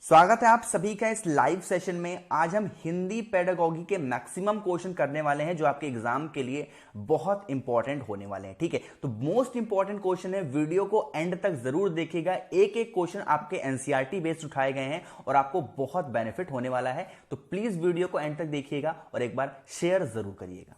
स्वागत है आप सभी का इस लाइव सेशन में। आज हम हिंदी पेडागोगी के मैक्सिमम क्वेश्चन करने वाले हैं जो आपके एग्जाम के लिए बहुत इंपॉर्टेंट होने वाले हैं। ठीक है, तो मोस्ट इंपॉर्टेंट क्वेश्चन है, वीडियो को एंड तक जरूर देखिएगा। एक एक क्वेश्चन आपके एनसीईआरटी बेस्ड उठाए गए हैं और आपको बहुत बेनिफिट होने वाला है, तो प्लीज वीडियो को एंड तक देखिएगा और एक बार शेयर जरूर करिएगा।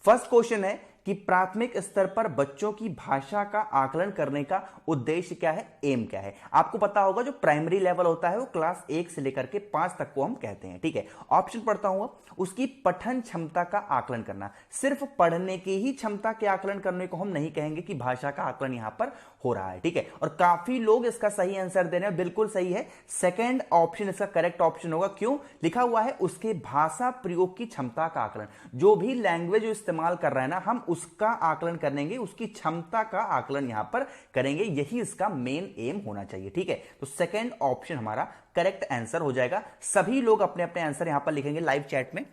फर्स्ट क्वेश्चन है कि प्राथमिक स्तर पर बच्चों की भाषा का आकलन करने का उद्देश्य क्या है, एम क्या है। आपको पता होगा जो प्राइमरी लेवल होता है वो क्लास 1 से लेकर के 5 तक को हम कहते हैं। ठीक है, ऑप्शन पढ़ता हूं, उसकी पठन क्षमता का आकलन करना। सिर्फ पढ़ने की ही क्षमता के आकलन करने को हम नहीं कहेंगे कि भाषा का आकलन यहां पर हो रहा है। ठीक है, और काफी लोग इसका सही आंसर दे रहे हैं, बिल्कुल सही है। सेकेंड ऑप्शन इसका करेक्ट ऑप्शन होगा। क्यों लिखा हुआ है, उसके भाषा प्रयोग की क्षमता का आकलन। जो भी लैंग्वेज इस्तेमाल कर रहा है ना, हम उसका आकलन करेंगे, उसकी क्षमता का आकलन यहां पर करेंगे, यही इसका मेन एम होना चाहिए। ठीक है, तो सेकंड ऑप्शन हमारा करेक्ट आंसर हो जाएगा। सभी लोग अपने अपने आंसर यहां पर लिखेंगे लाइव चैट में।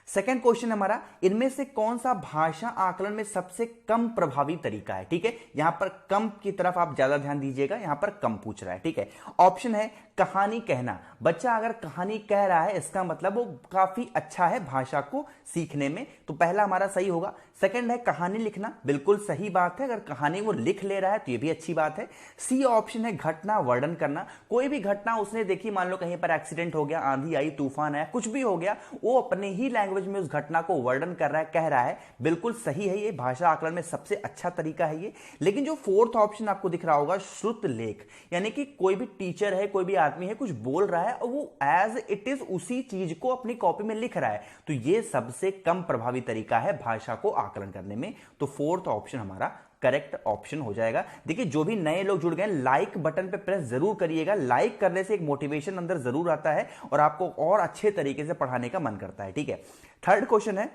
सेकेंड क्वेश्चन हमारा, इनमें से कौन सा भाषा आकलन में सबसे कम प्रभावी तरीका है। ठीक है, यहां पर कम की तरफ आप ज्यादा ध्यान दीजिएगा, यहां पर कम पूछ रहा है। ठीक है, ऑप्शन है कहानी कहना। बच्चा अगर कहानी कह रहा है इसका मतलब वो काफी अच्छा है भाषा को सीखने में, तो पहला हमारा सही होगा। सेकंड है कहानी लिखना, बिल्कुल सही बात है, अगर कहानी वो लिख ले रहा है तो ये भी अच्छी बात है। सी ऑप्शन है घटना वर्णन करना। कोई भी घटना उसने देखी, मान लो कहीं पर एक्सीडेंट हो गया, आंधी आई, तूफान आया, कुछ भी हो गया, वो अपने ही लैंग्वेज में उस घटना को वर्णन कर रहा है, कह रहा है, बिल्कुल सही है। ये भाषा आकलन में सबसे अच्छा तरीका है ये। लेकिन जो फोर्थ ऑप्शन आपको दिख रहा होगा, श्रुत लेख, यानी कि कोई भी टीचर है, कोई भी आदमी है, कुछ बोल रहा है और वो एज इट इज उसी चीज को अपनी कॉपी में लिख रहा है, तो ये सबसे कम प्रभावी तरीका है भाषा को आकलन करने में। तो फोर्थ ऑप्शन हमारा करेक्ट ऑप्शन हो जाएगा। देखिए, जो भी नए लोग जुड़ गए, लाइक बटन पे प्रेस जरूर करिएगा। लाइक करने से एक मोटिवेशन अंदर जरूर आता है और आपको और अच्छे तरीके से पढ़ाने का मन करता है। ठीक है, थर्ड क्वेश्चन है,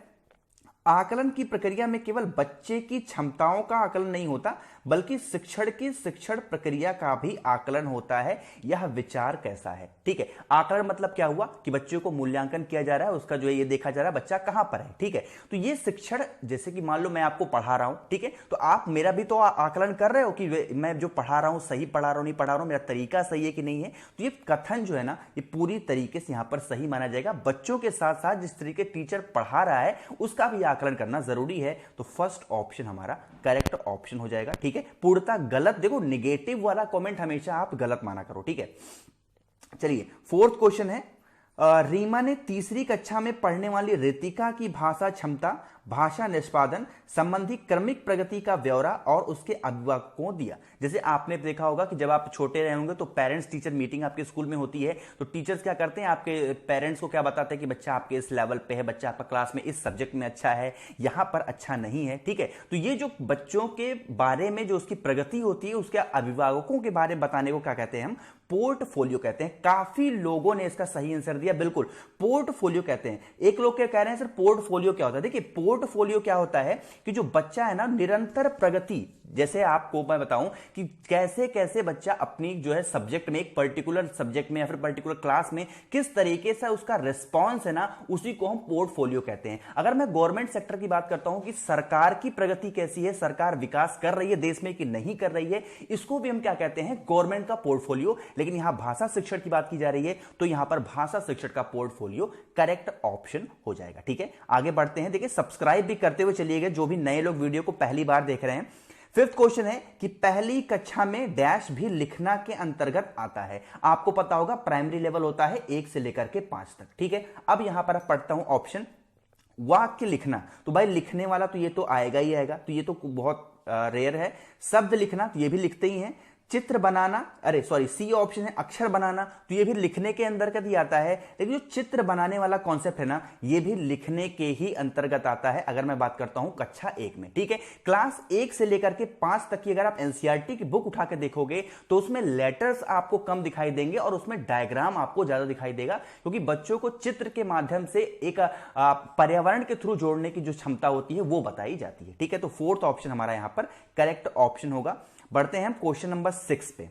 आकलन की प्रक्रिया में केवल बच्चे की क्षमताओं का आकलन नहीं होता, बल्कि शिक्षण की शिक्षण प्रक्रिया का भी आकलन होता है। यह विचार कैसा है। ठीक है, आकलन मतलब क्या हुआ कि बच्चों को मूल्यांकन किया जा रहा है, उसका जो है ये देखा जा रहा है बच्चा कहां पर है। ठीक है, तो ये शिक्षण, जैसे कि मान लो मैं आपको पढ़ा रहा हूं, ठीक है, तो आप मेरा भी तो आकलन कर रहे हो कि मैं जो पढ़ा रहा हूं सही पढ़ा रहा हूं, नहीं पढ़ा रहा हूं, मेरा तरीका सही है कि नहीं है। तो ये कथन जो है ना, ये पूरी तरीके से यहां पर सही माना जाएगा। बच्चों के साथ साथ जिस तरीके टीचर पढ़ा रहा है उसका भी आकलन करना जरूरी है। तो फर्स्ट ऑप्शन हमारा करेक्ट ऑप्शन हो जाएगा। ठीक है, पूर्णतः गलत, देखो निगेटिव वाला कमेंट हमेशा आप गलत माना करो। ठीक है, चलिए फोर्थ क्वेश्चन है, रीमा ने तीसरी कक्षा में पढ़ने वाली रितिका की भाषा क्षमता, भाषा निष्पादन संबंधी क्रमिक प्रगति का ब्यौरा और उसके अभिभावकों को दिया। जैसे आपने देखा होगा कि जब आप छोटे रहे होंगे तो पेरेंट्स टीचर मीटिंग आपके स्कूल में होती है, तो टीचर्स क्या करते हैं, आपके पेरेंट्स को क्या बताते हैं कि बच्चा आपके इस लेवल पे है, बच्चा आपका क्लास में इस सब्जेक्ट में अच्छा है, यहां पर अच्छा नहीं है। ठीक है, तो ये जो बच्चों के बारे में जो उसकी प्रगति होती है, उसके अभिभावकों के बारे में बताने को क्या कहते हैं हम, पोर्टफोलियो कहते हैं। काफी लोगों ने इसका सही आंसर दिया, बिल्कुल पोर्टफोलियो कहते हैं। एक लोग क्या कह रहे हैं सर पोर्टफोलियो क्या होता है। देखिए, पोर्टफोलियो क्या होता है कि जो बच्चा है ना निरंतर प्रगति, जैसे आपको मैं बताऊं कि कैसे कैसे बच्चा अपनी जो है सब्जेक्ट में, एक पर्टिकुलर सब्जेक्ट में या फिर पर्टिकुलर क्लास में किस तरीके से उसका रिस्पॉन्स है ना, उसी को हम पोर्टफोलियो कहते हैं। अगर मैं गवर्नमेंट सेक्टर की बात करता हूं कि सरकार की प्रगति कैसी है, सरकार विकास कर रही है देश में कि नहीं कर रही है, इसको भी हम क्या कहते हैं, गवर्नमेंट का पोर्टफोलियो। लेकिन यहां भाषा शिक्षण की बात की जा रही है, तो यहां पर भाषा शिक्षण का पोर्टफोलियो करेक्ट ऑप्शन हो जाएगा। ठीक है, आगे बढ़ते हैं। देखिए, सब्सक्राइब भी करते हुए चलिएगा जो भी नए लोग वीडियो को पहली बार देख रहे हैं। फिफ्थ क्वेश्चन है कि पहली कक्षा में डैश भी लिखना के अंतर्गत आता है। आपको पता होगा प्राइमरी लेवल होता है 1 से लेकर के 5 तक। ठीक है, अब यहां पर पढ़ता हूं ऑप्शन, वाक्य लिखना, तो भाई लिखने वाला तो ये तो आएगा ही आएगा, तो ये तो बहुत रेयर है। शब्द लिखना, तो ये भी लिखते ही हैं। चित्र बनाना, अरे सॉरी सी ऑप्शन है अक्षर बनाना, तो ये भी लिखने के अंतर्गत ही आता है। लेकिन जो चित्र बनाने वाला कॉन्सेप्ट है ना, ये भी लिखने के ही अंतर्गत आता है, अगर मैं बात करता हूं कक्षा 1 में। ठीक है, क्लास 1 से लेकर के 5 तक की अगर आप एनसीईआरटी की बुक उठा के देखोगे तो उसमें लेटर्स आपको कम दिखाई देंगे और उसमें डायग्राम आपको ज्यादा दिखाई देगा, क्योंकि बच्चों को चित्र के माध्यम से एक पर्यावरण के थ्रू जोड़ने की जो क्षमता होती है वो बताई जाती है। ठीक है, तो फोर्थ ऑप्शन हमारा यहां पर करेक्ट ऑप्शन होगा। बढ़ते हैं हम क्वेश्चन नंबर 6 पे।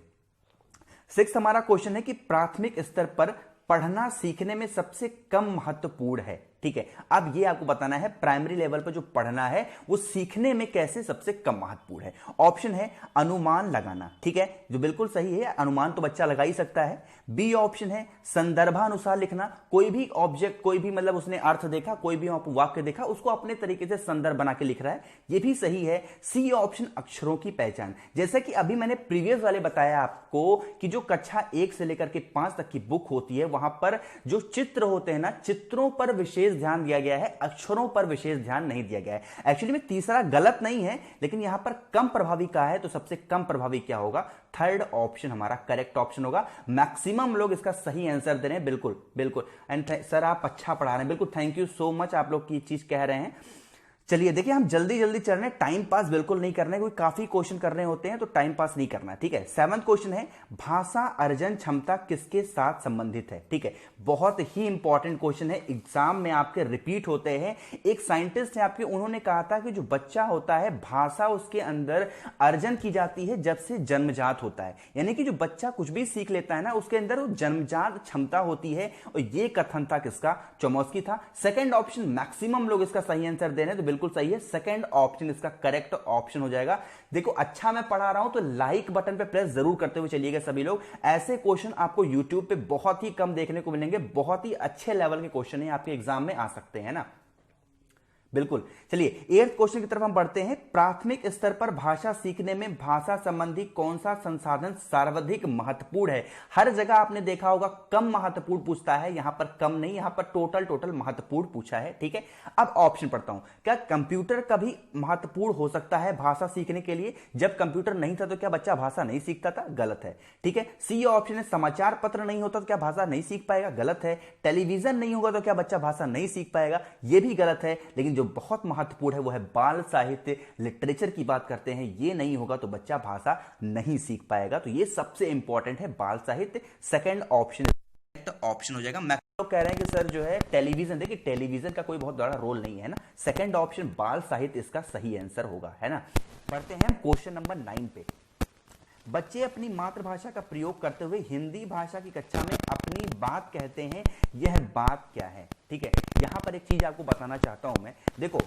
6 हमारा क्वेश्चन है कि प्राथमिक स्तर पर पढ़ना सीखने में सबसे कम महत्वपूर्ण है। ठीक है। अब ये आपको बताना है प्राइमरी लेवल पर जो पढ़ना है वो सीखने में कैसे सबसे कम महत्वपूर्ण है। ऑप्शन है अनुमान लगाना, ठीक है, जो बिल्कुल सही है, अनुमान तो बच्चा लगा ही सकता है। बी ऑप्शन है संदर्भानुसार लिखना, कोई भी ऑब्जेक्ट, कोई भी मतलब उसने अर्थ देखा, कोई भी वाक्य देखा, उसको अपने तरीके से संदर्भ बना के लिख रहा है, ये भी सही है। सी ऑप्शन अक्षरों की पहचान, जैसे कि अभी मैंने प्रीवियस वाले बताया आपको कि जो कक्षा 1 से लेकर के 5 तक की बुक होती है वहां पर जो चित्र होते हैं ना, चित्रों पर विशेष ध्यान दिया गया है, अक्षरों पर विशेष ध्यान नहीं दिया गया है। एक्चुअली में तीसरा गलत नहीं है, लेकिन यहां पर कम प्रभावी कहा है, तो सबसे कम प्रभावी क्या होगा? थर्ड ऑप्शन हमारा करेक्ट ऑप्शन होगा। मैक्सिमम लोग इसका सही आंसर दे रहे हैं, बिल्कुल बिल्कुल। एंड सर आप अच्छा पढ़ा रहे हैं, बिल्कुल थैंक यू सो मच, आप लोग की चीज कह रहे हैं। चलिए देखिए, हम जल्दी जल्दी चल रहे हैं, टाइम पास बिल्कुल नहीं करना है, कोई काफी क्वेश्चन करने होते हैं तो टाइम पास नहीं करना है, ठीक है। 7वां क्वेश्चन है भाषा अर्जन क्षमता किसके साथ संबंधित है, ठीक है। बहुत ही इंपॉर्टेंट क्वेश्चन है, एग्जाम में आपके रिपीट होते हैं। एक साइंटिस्ट है आपके, उन्होंने कहा था कि जो बच्चा होता है भाषा उसके अंदर अर्जन की जाती है जब से जन्मजात होता है, यानी कि जो बच्चा कुछ भी सीख लेता है ना उसके अंदर वो जन्मजात क्षमता होती है, और ये कथन था किसका? चोमस्की था। सेकंड ऑप्शन मैक्सिमम लोग इसका सही आंसर दे रहे हैं, तो बिल्कुल सही है, सेकंड ऑप्शन इसका करेक्ट ऑप्शन हो जाएगा। देखो अच्छा मैं पढ़ा रहा हूं तो लाइक बटन पे प्रेस जरूर करते हुए चलिएगा सभी लोग। ऐसे क्वेश्चन आपको YouTube पे बहुत ही कम देखने को मिलेंगे, बहुत ही अच्छे लेवल के क्वेश्चन है, आपके एग्जाम में आ सकते हैं ना, बिल्कुल। चलिए 8th क्वेश्चन की तरफ हम बढ़ते हैं। प्राथमिक स्तर पर भाषा सीखने में भाषा संबंधी कौन सा संसाधन सर्वाधिक महत्वपूर्ण है? हर जगह आपने देखा होगा कम महत्वपूर्ण पूछता है, यहां पर कम नहीं, यहां पर टोटल महत्वपूर्ण पूछा है, ठीक है। अब ऑप्शन पढ़ता हूं, क्या कंप्यूटर कभी महत्वपूर्ण हो सकता है भाषा सीखने के लिए? जब कंप्यूटर नहीं था तो क्या बच्चा भाषा नहीं सीखता था? गलत है, ठीक है। सी ऑप्शन है समाचार पत्र नहीं होता तो क्या भाषा नहीं सीख पाएगा? गलत है। टेलीविजन नहीं होगा तो क्या बच्चा भाषा नहीं सीख पाएगा? यह भी गलत है। लेकिन जो बहुत महत्वपूर्ण है वो है बाल साहित्य, लिटरेचर की बात करते हैं, ये नहीं होगा तो बच्चा भाषा नहीं सीख पाएगा, तो ये सबसे इंपॉर्टेंट है बाल साहित्य। सेकंड ऑप्शन ऑप्शन हो जाएगा। मैं तो कह रहे हैं कि सर जो है टेलीविजन, देखिए टेलीविजन का कोई बहुत बड़ा रोल नहीं है ना, सेकंड ऑप्शन बाल साहित्य इसका सही आंसर होगा, है ना। पढ़ते हैं क्वेश्चन नंबर 9 पे। बच्चे अपनी मातृभाषा का प्रयोग करते हुए हिंदी भाषा की कक्षा में अपनी बात कहते हैं, यह बात क्या है? ठीक है, यहां पर एक चीज आपको बताना चाहता हूं मैं। देखो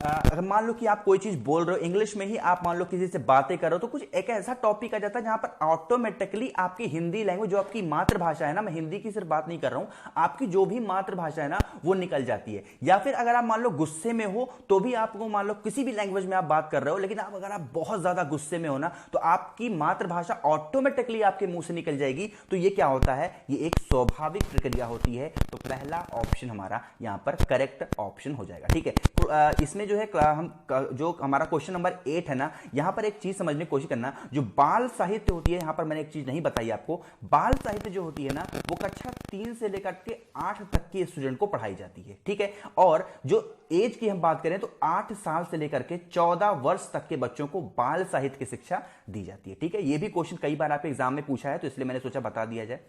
अगर मान लो कि आप कोई चीज बोल रहे हो इंग्लिश में ही, आप मान लो किसी से बातें कर रहे हो, तो कुछ एक ऐसा टॉपिक आ जाता है जहां पर ऑटोमेटिकली आपकी हिंदी लैंग्वेज, जो आपकी मातृभाषा है ना, मैं हिंदी की सिर्फ बात नहीं कर रहा हूं, आपकी जो भी मातृभाषा है ना वो निकल जाती है। या फिर अगर आप मान लो गुस्से में हो तो भी आपको, मान लो किसी भी लैंग्वेज में आप बात कर रहे हो, लेकिन आप अगर आप बहुत ज्यादा गुस्से में हो ना तो आपकी मातृभाषा ऑटोमेटिकली आपके मुंह से निकल जाएगी। तो ये क्या होता है? ये एक स्वाभाविक प्रक्रिया होती है। तो पहला ऑप्शन हमारा यहां पर करेक्ट ऑप्शन हो जाएगा, ठीक है। तो इसमें जो है हम जो हमारा क्वेश्चन नंबर 8 है ना, यहां पर एक चीज समझने की कोशिश करना, जो बाल साहित्य होती है, यहां पर मैंने एक चीज नहीं बताई आपको, बाल साहित्य जो होती है ना वो कक्षा 3 से लेकर के 8 तक के स्टूडेंट को पढ़ाई जाती है, ठीक है। और जो एज की हम बात करें तो 8 साल से लेकर के 14 वर्ष तक के बच्चों को बाल साहित्य की शिक्षा दी जाती है, ठीक है। ये भी क्वेश्चन कई बार आपके एग्जाम में पूछा है, तो इसलिए मैंने सोचा बता दिया जाए।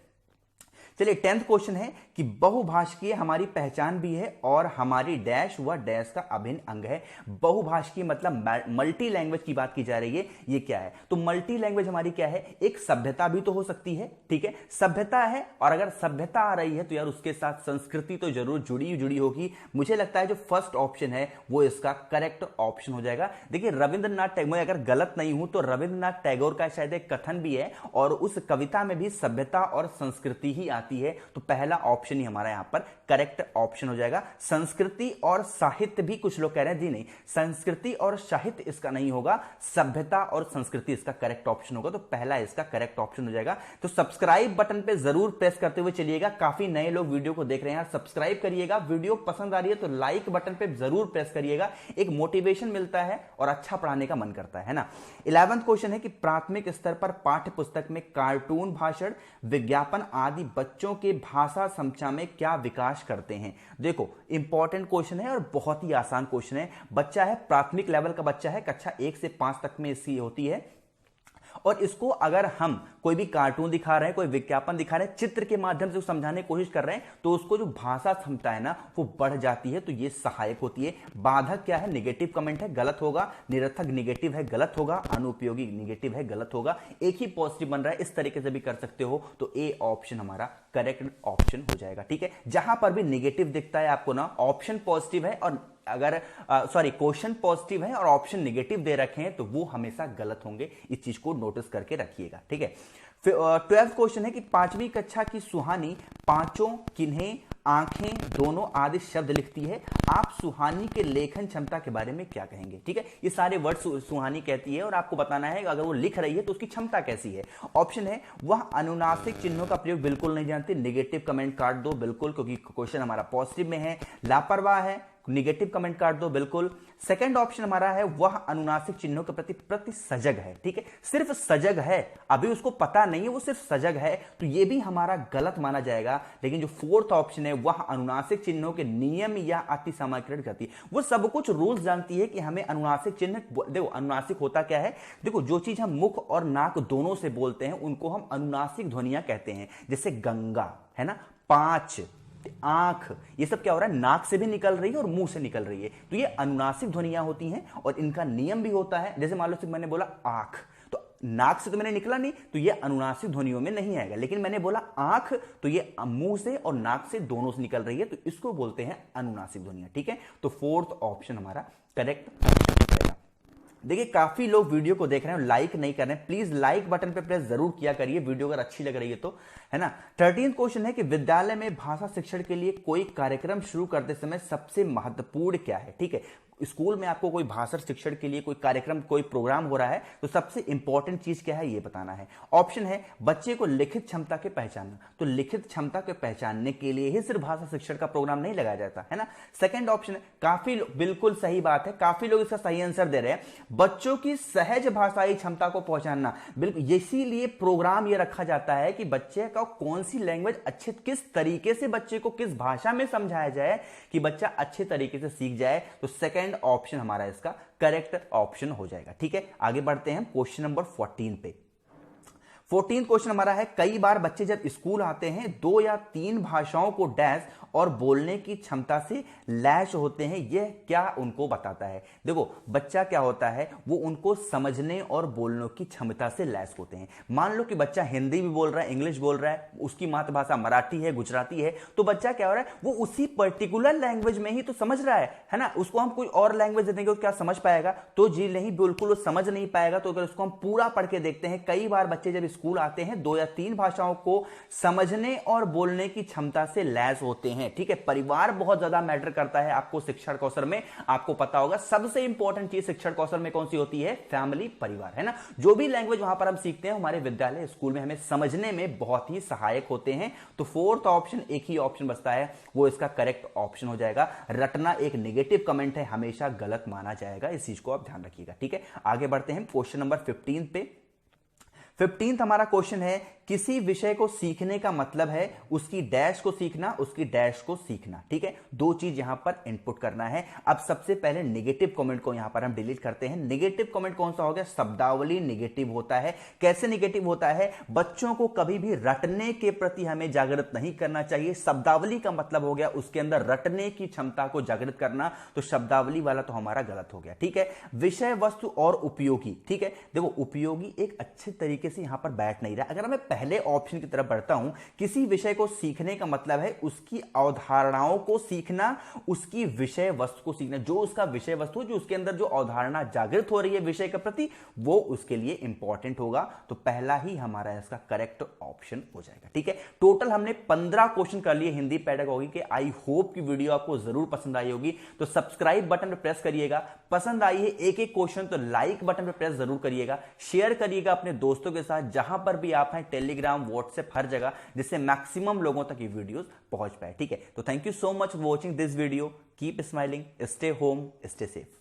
चलिए 10th क्वेश्चन है कि बहुभाषिकीय हमारी पहचान भी है और हमारी डैश व डैश का अभिन्न अंग है। बहुभाषिकीय मतलब मल्टी लैंग्वेज की बात की जा रही है, ये क्या है? तो मल्टी लैंग्वेज हमारी क्या है? एक सभ्यता भी तो हो सकती है, ठीक है, सभ्यता है, और अगर सभ्यता आ रही है तो यार उसके साथ संस्कृति तो जरूर जुड़ी होगी। मुझे लगता है जो फर्स्ट ऑप्शन है वो इसका करेक्ट ऑप्शन हो जाएगा। देखिए रविंद्रनाथ टैगोर, अगर गलत नहीं हूं तो रविंद्रनाथ टैगोर का शायद एक कथन भी है, और उस कविता में भी सभ्यता और संस्कृति ही है, तो पहला ऑप्शन ही हमारा यहां पर करेक्ट ऑप्शन हो जाएगा। संस्कृति और साहित्य भी कुछ लोग कह रहे हैं जी नहीं, संस्कृति और साहित्य इसका नहीं होगा, सभ्यता और संस्कृति इसका करेक्ट ऑप्शन होगा, तो पहला इसका करेक्ट ऑप्शन हो जाएगा। तो सब्सक्राइब बटन पे जरूर प्रेस करते हुए चलिएगा, काफी नए लोग वीडियो को देख रहे हैं, सब्सक्राइब करिएगा। वीडियो पसंद आ रही है तो लाइक बटन पे जरूर प्रेस करिएगा, एक मोटिवेशन मिलता है और अच्छा पढ़ाने का मन करता है ना। 11th क्वेश्चन है कि प्राथमिक स्तर पर पाठ्य पुस्तक में कार्टून, भाषण, विज्ञापन आदि बच्चों के भाषा क्षमता में क्या विकास करते हैं? देखो इंपॉर्टेंट क्वेश्चन है और बहुत ही आसान क्वेश्चन है। बच्चा है, प्राथमिक लेवल का बच्चा है, कक्षा 1 से 5 तक में इसकी होती है, और इसको अगर हम कोई भी कार्टून दिखा रहे हैं, कोई विज्ञापन दिखा रहे हैं, चित्र के माध्यम से समझाने की कोशिश कर रहे हैं, तो उसको जो भाषा क्षमता है ना वो बढ़ जाती है, तो ये सहायक होती है। बाधक क्या है? नेगेटिव कमेंट है, गलत होगा। निरर्थक नेगेटिव है, गलत होगा। अनुपयोगी नेगेटिव है, गलत होगा। एक ही पॉजिटिव बन रहा है, इस तरीके से भी कर सकते हो, तो ए ऑप्शन हमारा करेक्ट ऑप्शन हो जाएगा। ठीक है, जहां पर भी नेगेटिव दिखता है आपको ना, ऑप्शन पॉजिटिव है और अगर क्वेश्चन पॉजिटिव है और ऑप्शन नेगेटिव दे रखे हैं तो वो हमेशा गलत होंगे। इस चीज को नोटिस करके रखिएगा। ठीक है, 12th क्वेश्चन है कि 5वीं कक्षा की सुहानी पांचों किन्हें आंखें दोनों आदि शब्द लिखती है, आप सुहानी के लेखन क्षमता के बारे में क्या कहेंगे? ठीक है, ये सारे वर्ड सुहानी कहती है और आपको बताना है अगर वो लिख रही है तो उसकी क्षमता कैसी है। ऑप्शन है, वह अनुनासिक चिन्हों का प्रयोग बिल्कुल नहीं जानती, नेगेटिव कमेंट काट दो बिल्कुल, क्योंकि क्वेश्चन हमारा पॉजिटिव में है। लापरवाह है, निगेटिव कमेंट काट दो बिल्कुल। सेकंड ऑप्शन हमारा है, वह अनुनासिक चिन्हों के प्रति सजग है। ठीक है, सिर्फ सजग है, अभी उसको पता नहीं है, वो सिर्फ सजग है, तो ये भी हमारा गलत माना जाएगा। लेकिन जो फोर्थ ऑप्शन है, वह अनुनासिक चिन्हों के नियम या अति सामान्यीकरण करती है, वो सब कुछ रूल्स जानती है कि हमें अनुनासिक चिन्ह, देखो अनुनासिक होता क्या है, देखो जो चीज हम मुख और नाक दोनों से बोलते हैं उनको हम अनुनासिक ध्वनियां कहते हैं। जैसे गंगा है ना, पांच, आंख, ये सब क्या हो रहा है? नाक से भी निकल रही है और मुंह से निकल रही है, तो ये अनुनासिक ध्वनियां होती हैं और इनका नियम भी होता है। जैसे मान लो मैंने बोला आंख, तो नाक से तो मैंने निकला नहीं, तो ये अनुनासिक ध्वनियों में नहीं आएगा। लेकिन मैंने बोला आंख, तो ये मुंह से और नाक से दोनों से निकल रही है, तो इसको बोलते हैं अनुनासिक ध्वनियां। ठीक है, तो फोर्थ ऑप्शन हमारा करेक्ट ऑप्शन रहेगा। देखिए काफी लोग वीडियो को देख रहे हैं, लाइक नहीं कर रहे हैं, प्लीज लाइक बटन पे प्रेस जरूर किया करिए वीडियो अगर अच्छी लग रही है तो, है ना। 13th क्वेश्चन है कि विद्यालय में भाषा शिक्षण के लिए कोई कार्यक्रम शुरू करते समय सबसे महत्वपूर्ण क्या है? ठीक है, स्कूल में आपको कोई भाषा शिक्षण के लिए कोई कार्यक्रम, कोई प्रोग्राम हो रहा है, तो सबसे इंपॉर्टेंट चीज क्या है ये बताना है। ऑप्शन है, बच्चे को लिखित क्षमता के पहचानना, तो लिखित क्षमता के पहचानने के लिए ही सिर्फ भाषा शिक्षण का प्रोग्राम नहीं लगाया जाता है ना। सेकंड ऑप्शन है, काफी बिल्कुल सही बात है, काफी लोग इसका सही आंसर दे रहे हैं, बच्चों की सहज भाषाई क्षमता को पहचानना, बिल्कुल इसीलिए प्रोग्राम ये रखा जाता है कि बच्चे का कौन सी लैंग्वेज अच्छे, किस तरीके से बच्चे को किस भाषा में समझाया जाए कि बच्चा अच्छे तरीके से सीख जाए, तो सेकंड ऑप्शन हमारा इसका करेक्ट ऑप्शन हो जाएगा। ठीक है, आगे बढ़ते हैं क्वेश्चन नंबर 14 पे। 14th क्वेश्चन हमारा है, कई बार बच्चे जब स्कूल आते हैं 2 या 3 भाषाओं को डैश और बोलने की क्षमता से लैश होते हैं, यह क्या उनको बताता है? देखो बच्चा क्या होता है, वो उनको समझने और बोलने की क्षमता से लैस होते हैं। मान लो कि बच्चा हिंदी भी बोल रहा है, इंग्लिश बोल रहा है, उसकी मातृभाषा मराठी है, गुजराती है, तो बच्चा क्या हो रहा है, वो उसी पर्टिकुलर लैंग्वेज में ही तो समझ रहा है ना। उसको हम कोई और लैंग्वेज दे देंगे क्या समझ पाएगा? तो जी नहीं, बिल्कुल वो समझ नहीं पाएगा। तो अगर उसको हम पूरा पढ़ के देखते हैं, कई बार बच्चे जब स्कूल आते हैं 2 या 3 भाषाओं को समझने और बोलने की क्षमता से लैस होते हैं। ठीक है, परिवार बहुत ज्यादा मैटर करता है आपको शिक्षण कौशल में। आपको पता होगा सबसे इंपॉर्टेंट चीज शिक्षण कौशल में कौन सी होती है? फैमिली, परिवार, है ना। जो भी लैंग्वेज वहां पर हम सीखते हैं हमारे विद्यालय स्कूल में हमें समझने में बहुत ही सहायक होते हैं। तो फोर्थ ऑप्शन, एक ही ऑप्शन बचता है, वो इसका करेक्ट ऑप्शन हो जाएगा। रटना एक नेगेटिव कमेंट है, हमेशा गलत माना जाएगा, इस चीज को आप ध्यान रखिएगा। ठीक है, आगे बढ़ते हैं क्वेश्चन नंबर 15 पे। 15th हमारा क्वेश्चन है, किसी विषय को सीखने का मतलब है उसकी डैश को सीखना, उसकी डैश को सीखना। ठीक है, 2 चीज यहां पर इनपुट करना है। अब सबसे पहले नेगेटिव कमेंट को यहां पर हम डिलीट करते हैं। नेगेटिव कमेंट कौन सा हो गया? शब्दावली नेगेटिव होता है। कैसे नेगेटिव होता है? बच्चों को कभी भी रटने के प्रति हमें जागृत नहीं करना चाहिए। शब्दावली का मतलब हो गया उसके अंदर रटने की क्षमता को जागृत करना, तो शब्दावली वाला तो हमारा गलत हो गया। ठीक है, विषय वस्तु और उपयोगी। ठीक है, देखो उपयोगी एक अच्छे तरीके से यहां पर बैठ नहीं रहा। अगर मैं पहले ऑप्शन की तरफ बढ़ता हूं, किसी विषय को सीखने का मतलब है उसकी अवधारणाओं को सीखना, उसकी विषय वस्तु को सीखना। जो उसका विषय वस्तु, जो उसके अंदर जो अवधारणा जागृत हो रही है विषय के प्रति, वो उसके लिए इंपॉर्टेंट होगा। तो पहला ही हमारा इसका करेक्ट ऑप्शन हो जाएगा। ठीक है, टोटल हमने 15 क्वेश्चन कर लिए हिंदी पेडागॉजी के। आई होप की वीडियो आपको जरूर पसंद आई होगी, तो सब्सक्राइब बटन पर प्रेस करिएगा। पसंद आई है एक एक क्वेश्चन तो लाइक बटन पर प्रेस जरूर करिएगा। शेयर करिएगा अपने दोस्तों के साथ, जहां पर भी आप हैं, टेलीग्राम, व्हाट्सएप, हर जगह, जिससे मैक्सिमम लोगों तक ये वीडियोस पहुंच पाए। ठीक है, तो thank you so much for watching this video. Keep smiling, stay home, stay safe.